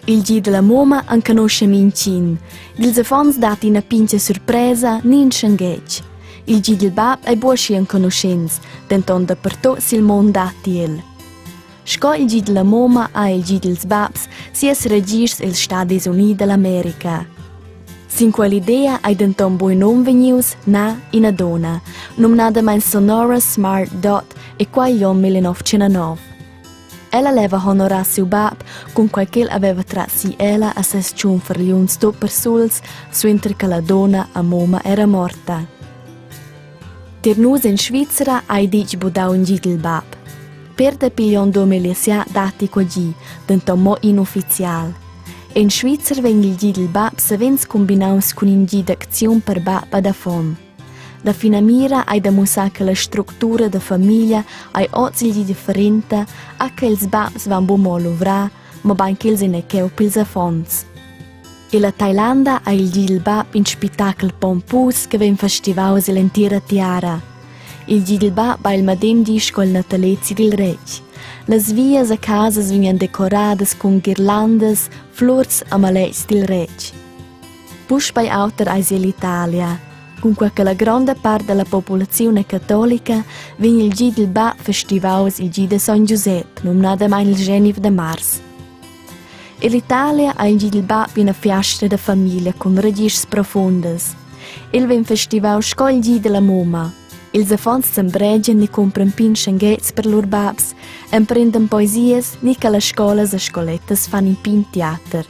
Il gi della moma enconuscha mintgin. Dils Uffants datti una pincha surpraisa ni in schenghetg. Il gi del bab è buosci enconuschents, dentant dapertut sil mund datti. Sco il gi della moma a il gi dels babs si es regirs il Stati Uniti dell'America. Sin quell'idea hai dentant bui nom vegnius na ina donna, nominata mein Sonora Smart Dot e quagli om 1909. Ella leva honorar siu bab con quel che aveva trassi ella a ses ciun ferliuns tot per suls, suenter che la donna a moma era morta. Ternus in Svizzera hai dic budau in gi del bab. Per da piglion 2006 dati qua gi, dentant mo inufficial. In Svizzera veng il gi del bab se vens combinaus con in gi d'acziun per bab ad affon. Da fina mira hai da mussar che la struttura da famiglia hai ozzigli differente a che ils babs van bumo lovrar, ma bain che ils ne cheu pils affons. E la Thailanda ha il gi del bab in spettacolo pompus che ven festivals l'intera tiara. Il gi del bab ha il medem dis col natalezi del reg. Las vias a casas vengono decoradas con ghirlandas, flors e malets del reg. Push bei auter eis l'Italia. Dunque che la grande parte della popolazione cattolica viene il gi del bab festivals il gi de San Giuseppe, nominato mai il Genif de Mars. E l'Italia ha il gi del bab una fiastra de famiglia con radici profondas. Il ven festival sco il gi della moma. Ils Uffants s'embreggian ni compran pin schenghets per lur babs, emprendan poesies ni che le scolas e scolettas fan in pin teater.